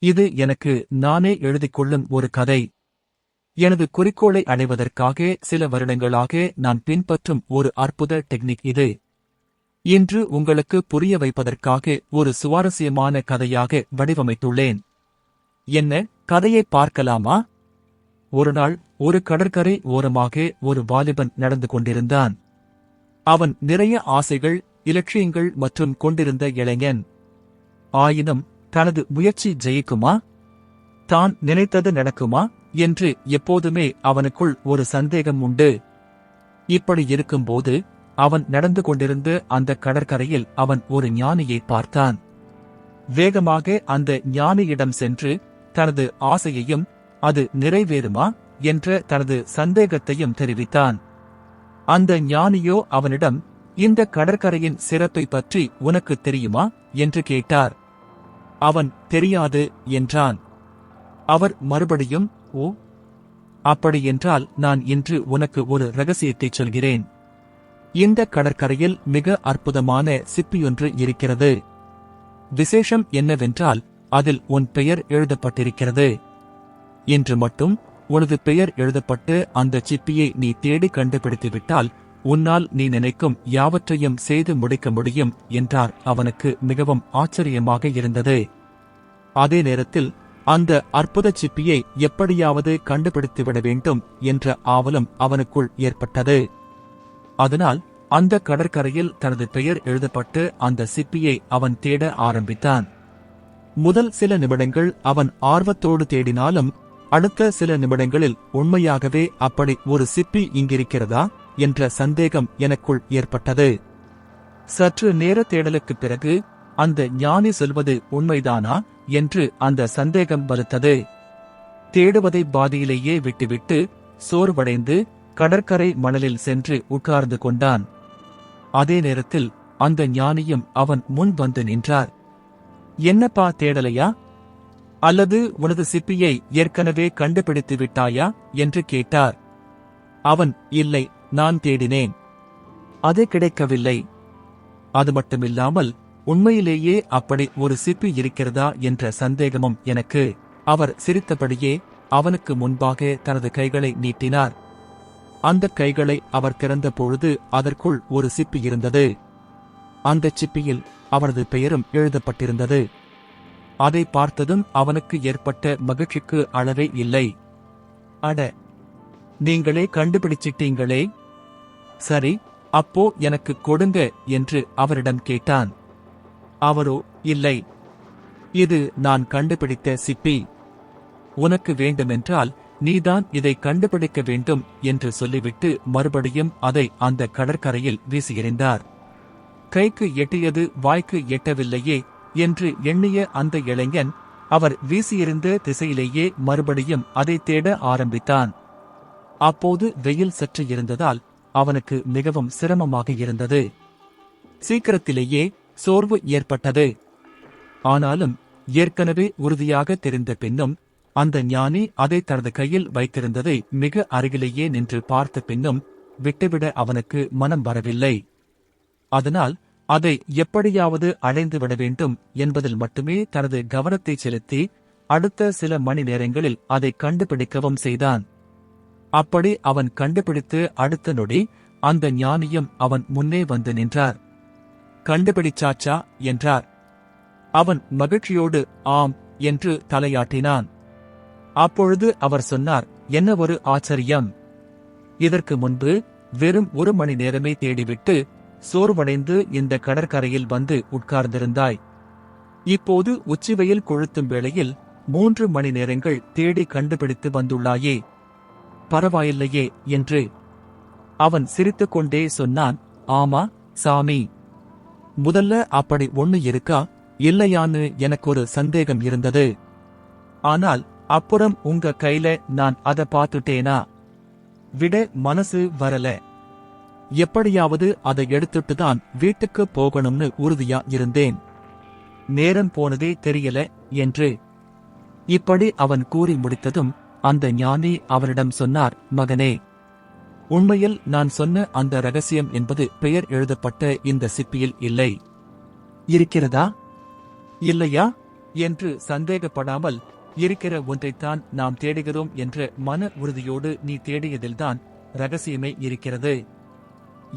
இது எனக்கு நானே எழுதிக் கொள்ளும் ஒரு கதை. எனது குறிக்கோளை அடைவதற்காக சில வருடங்களாக நான் பின்பற்றும் ஒரு அற்புத டெக்னிக் இது. இன்று உங்களுக்கு புரிய வைப்பதற்காக ஒரு சுவாரஸ்யமான கதையாக வடிவமைத்துள்ளேன். என்ன, கதையை பார்க்கலாமா? ஒருநாள் ஒரு கடற்கரை ஓரமாக ஒரு வாலிபன் நடந்து கொண்டிருந்தான். அவன் நிறைய ஆசைகள், இலட்சியங்கள் மற்றும் கொண்டிருந்த இளைஞன். ஆயினும் தனது முயற்சி ஜெயிக்குமா, தான் நினைத்தது நடக்குமா என்று எப்போதுமே அவனுக்குள் ஒரு சந்தேகம் உண்டு. இப்படி இருக்கும்போது அவன் நடந்து கொண்டிருந்த அந்த கடற்கரையில் அவன் ஒரு ஞானியை பார்த்தான். வேகமாக அந்த ஞானியிடம் சென்று தனது ஆசையையும் அது நிறைவேறுமா என்ற தனது சந்தேகத்தையும் தெரிவித்தான். அந்த ஞானியோ அவனிடம், இந்த கடற்கரையின் சிறப்பை பற்றி உனக்கு தெரியுமா என்று கேட்டார். அவன் தெரியாது என்றான். அவர் மறுபடியும், ஓ, அப்படியென்றால் நான் இன்று உனக்கு ஒரு ரகசியத்தைச் சொல்கிறேன். இந்த கடற்கரையில் மிக அற்புதமான சிப்பியொன்று இருக்கிறது. விசேஷம் என்னவென்றால் அதில் உன் பெயர் எழுதப்பட்டிருக்கிறது. இன்று மட்டும் உனது பெயர் எழுதப்பட்டு அந்த சிப்பியை நீ தேடி கண்டுபிடித்துவிட்டால் உன்னால் நீ நினைக்கும் யாவற்றையும் செய்து முடிக்க முடியும் என்றார். அவனுக்கு மிகவும் ஆச்சரியமாக இருந்தது. அதே நேரத்தில் அந்த அற்புத சிப்பியை எப்படியாவது கண்டுபிடித்துவிட வேண்டும் என்ற ஆவலும் அவனுக்குள் ஏற்பட்டது. அதனால் அந்த கடற்கரையில் தனது பெயர் எழுதப்பட்டு அந்த சிப்பியை அவன் தேட ஆரம்பித்தான். முதல் சில நிமிடங்கள் அவன் ஆர்வத்தோடு தேடினாலும் அடுத்த சில நிமிடங்களில் உண்மையாகவே அப்படி ஒரு சிப்பி இங்கிருக்கிறதா என்ற சந்தேகம் எனக்குள் ஏற்பட்டது. சற்று நேர தேடலுக்குப் பிறகு அந்த ஞானி சொல்வது உண்மைதானா என்று அந்த சந்தேகம் வலுத்தது. தேடுவதை பாதியிலேயே விட்டுவிட்டு சோர்வடைந்து கடற்கரை மணலில் சென்று உட்கார்ந்து கொண்டான். அதே நேரத்தில் அந்த ஞானியும் அவன் முன் வந்து நின்றார். என்னப்பா, தேடலையா? அல்லது உனது சிப்பியை ஏற்கனவே கண்டுபிடித்து விட்டாயா என்று கேட்டார். அவன், இல்லை, நான் தேடினேன், அது கிடைக்கவில்லை. அது மட்டுமில்லாமல் உண்மையிலேயே அப்படி ஒரு சிப்பி இருக்கிறதா என்ற சந்தேகமும் எனக்கு. அவர் சிரித்தபடியே அவனுக்கு முன்பாக தனது கைகளை நீட்டினார். அந்த கைகளை அவர் திறந்த பொழுது அதற்குள் ஒரு சிப்பி இருந்தது. அந்த சிப்பியில் அவரது பெயரும் எழுதப்பட்டிருந்தது. அதை பார்த்ததும் அவனுக்கு ஏற்பட்ட மகிழ்ச்சிக்கு அளவே இல்லை. அட, நீங்களே கண்டுபிடிச்சிட்டீங்களே, சரி, அப்போ எனக்கு கொடுங்க என்று அவரிடம் கேட்டான். அவரோ, இல்லை, இது நான் கண்டுபிடித்த சிப்பி. உனக்கு வேண்டுமென்றால் நீதான் இதை கண்டுபிடிக்க வேண்டும் என்று சொல்லிவிட்டு மறுபடியும் அதை அந்த கடற்கரையில் வீசியெறிந்தார். கைக்கு எட்டியது வாய்க்கு எட்டவில்லையே என்று எண்ணிய அந்த இளைஞன் அவர் வீசியெறிந்த திசையிலேயே மறுபடியும் அதை தேட ஆரம்பித்தான். அப்போது வெயில் சற்று இருந்ததால் அவனுக்கு மிகவும் சிரமமாக இருந்தது. சீக்கிரத்திலேயே சோர்வு ஏற்பட்டது. ஆனாலும் ஏற்கனவே உறுதியாக தெரிந்த பின்னும் அந்த ஞானி அதை தனது கையில் வைத்திருந்ததை மிக அருகிலேயே நின்று பார்த்த பின்னும் விட்டுவிட அவனுக்கு மனம் வரவில்லை. அதனால் அதை எப்படியாவது அடைந்துவிட வேண்டும் என்பதில் மட்டுமே தனது கவனத்தை செலுத்தி அடுத்த சில மணி நேரங்களில் அதை கண்டுபிடிக்கவும் செய்தான். அப்படி அவன் கண்டுபிடித்து அடுத்த நொடி அந்த ஞானியும் அவன் முன்னே வந்து நின்றார். கண்டுபிடிச்சாச்சா என்றார். அவன் மகிழ்ச்சியோடு ஆம் என்று தலையாட்டினான். அப்பொழுது அவர் சொன்னார், என்ன ஒரு ஆச்சரியம்! இதற்கு முன்பு வெறும் ஒரு மணி நேரமே தேடிவிட்டு சோர்வடைந்து இந்த கடற்கரையில் வந்து உட்கார்ந்திருந்தாய். இப்போது உச்சிவெயில் கொளுத்தும் வேளையில் 3 மணி நேரங்கள் தேடி கண்டுபிடித்து வந்துள்ளாயே, பரவாயில்லையே என்று. அவன் சிரித்துக்கொண்டே சொன்னான், ஆமா சாமி, முதல்ல அப்படி ஒண்ணு இருக்கா இல்லையான்னு எனக்கொரு சந்தேகம் இருந்தது. ஆனால் அப்புறம் உங்க கையில நான் அத பார்த்துட்டேனா, விட மனசு வரல. எப்படியாவது அதை எடுத்துட்டு தான் வீட்டுக்கு போகணும்னு உறுதியா இருந்தேன். நேரம் போனதே தெரியல என்று. இப்படி அவன் கூறி முடித்ததும் அந்த ஞானி அவனிடம் சொன்னார், மகனே, உண்மையில் நான் சொன்ன அந்த ரகசியம் என்பது பெயர் எழுதப்பட்ட இந்த சிப்பியில் இல்லை. இருக்கிறதா இல்லையா என்று சந்தேகப்படாமல் இருக்கிற ஒன்றைத்தான் நாம் தேடுகிறோம் என்ற மன உறுதியோடு நீ தேடியதில்தான் ரகசியமே இருக்கிறது.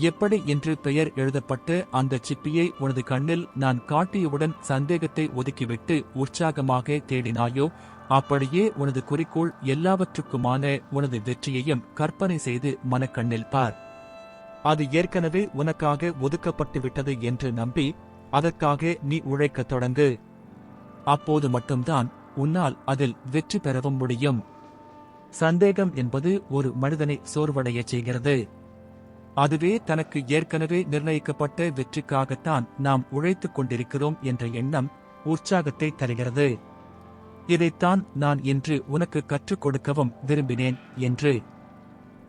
எப்படி என்று பெயர் எழுதப்பட்ட அந்த சிப்பியை உனது கண்ணில் நான் காட்டியவுடன் சந்தேகத்தை ஒதுக்கிவிட்டு உற்சாகமாக தேடினாயோ, அப்படியே உனது குறிக்கோள் எல்லாவற்றுக்குமான உனது வெற்றியையும் கற்பனை செய்து மனக்கண்ணில் பார். அது ஏற்கனவே உனக்காக ஒதுக்கப்பட்டு விட்டது என்று நம்பி அதற்காக நீ உழைக்கத் தொடங்கு. அப்போது மட்டும்தான் உன்னால் அதில் வெற்றி பெறவும் முடியும். சந்தேகம் என்பது ஒரு மனிதனை சோர்வடையச் செய்கிறது. அதுவே தனக்கு ஏற்கனவே நிர்ணயிக்கப்பட்ட வெற்றிக்காகத்தான் நாம் உழைத்துக் கொண்டிருக்கிறோம் என்ற எண்ணம் உற்சாகத்தை தருகிறது. இதைத்தான் நான் இன்று உனக்கு கற்றுக் கொடுக்கவும் விரும்பினேன் என்று.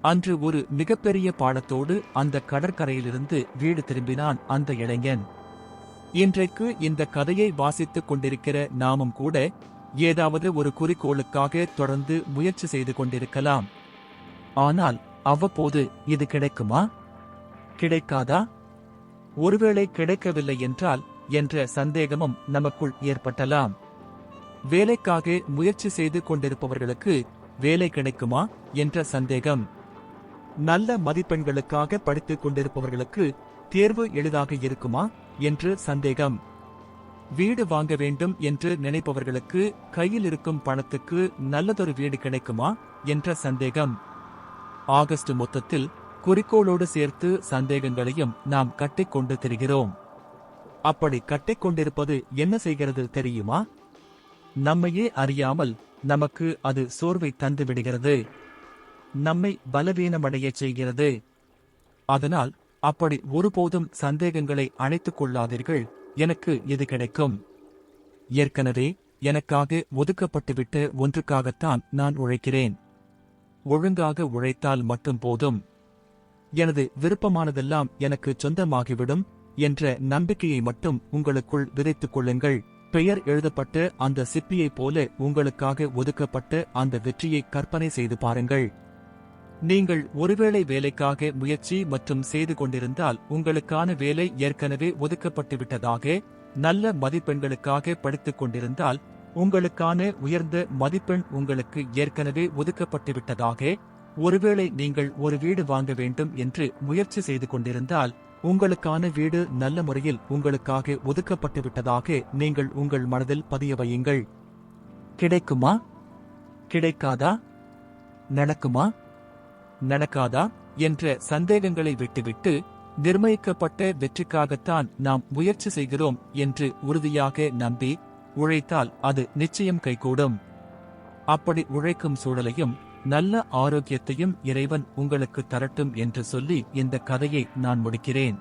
அன்று ஒரு மிகப்பெரிய பாடத்தோடு அந்த கடற்கரையிலிருந்து வீடு திரும்பினான் அந்த இளைஞன். இன்றைக்கு இந்த கதையை வாசித்துக் கொண்டிருக்கிற நாமும் கூட ஏதாவது ஒரு குறிக்கோளுக்காக தொடர்ந்து முயற்சி செய்து கொண்டிருக்கலாம். ஆனால் அவ்வப்போது இது கிடைக்குமா, கிடைக்காதா, ஒருவேளை கிடைக்கவில்லை என்றால் என்ற சந்தேகமும் நமக்குள் ஏற்பட்டலாம். வேலைக்காக முயற்சி செய்து கொண்டிருப்பவர்களுக்கு வேலை கிடைக்குமா என்ற சந்தேகம், நல்ல மதிப்பெண்களுக்காக படித்துக் கொண்டிருப்பவர்களுக்கு தேர்வு எளிதாக இருக்குமா என்று சந்தேகம், வீடு வாங்க வேண்டும் என்று நினைப்பவர்களுக்கு கையில் இருக்கும் பணத்துக்கு நல்லதொரு வீடு கிடைக்குமா என்ற சந்தேகம். ஆகஸ்ட் மொத்தத்தில் குறிக்கோளோடு சேர்த்து சந்தேகங்களையும் நாம் கட்டிக்கொண்டு திரிகிறோம். அப்படி கட்டிக்கொண்டிருப்பது என்ன செய்கிறது தெரியுமா? நம்மையே அறியாமல் நமக்கு அது சோர்வை தந்து விடுகிறது, நம்மை பலவீனமடையச் செய்கிறது. அதனால் அப்படி ஒருபோதும் சந்தேகங்களை அணைத்துக் கொள்ளாதீர்கள். எனக்கு இது கிடைக்கும், ஏற்கனவே எனக்காக ஒதுக்கப்பட்டுவிட்ட ஒன்றுக்காகத்தான் நான் உழைக்கிறேன், ஒழுங்காக உழைத்தால் மட்டும் போதும், எனது விருப்பமானதெல்லாம் எனக்கு சொந்தமாகிவிடும் என்ற நம்பிக்கையை மட்டும் உங்களுக்குள் விதைத்துக் கொள்ளுங்கள். பெயர் எழுதப்பட்ட அந்த சிப்பியைப் போல உங்களுக்காக ஒதுக்கப்பட்ட அந்த வெற்றியை கற்பனை செய்து பாருங்கள். நீங்கள் ஒருவேளை வேலைக்காக முயற்சி மற்றும் செய்து கொண்டிருந்தால் உங்களுக்கான வேலை ஏற்கனவே ஒதுக்கப்பட்டுவிட்டதாக, நல்ல மதிப்பெண்களுக்காக படித்துக் கொண்டிருந்தால் உங்களுக்கான உயர்ந்த மதிப்பெண் உங்களுக்கு ஏற்கனவே ஒதுக்கப்பட்டுவிட்டதாக, ஒருவேளை நீங்கள் ஒரு வீடு வாங்க வேண்டும் என்று முயற்சி செய்து கொண்டிருந்தால் உங்களுக்கான வீடு நல்ல முறையில் உங்களுக்காக ஒதுக்கப்பட்டுவிட்டதாக நீங்கள் உங்கள் மனதில் பதிய வையுங்கள். கிடைக்குமா, கிடைக்காதா, நடக்குமா, நடக்காதா என்ற சந்தேகங்களை விட்டுவிட்டு நிர்ணயிக்கப்பட்ட வெற்றிக்காகத்தான் நாம் முயற்சி செய்கிறோம் என்று உறுதியாக நம்பி உழைத்தால் அது நிச்சயம் கைகூடும். அப்படி உழைக்கும் சூழலையும் நல்ல ஆரோக்கியத்தையும் இறைவன் உங்களுக்கு தரட்டும் என்று சொல்லி இந்த கதையை நான் முடிக்கிறேன்.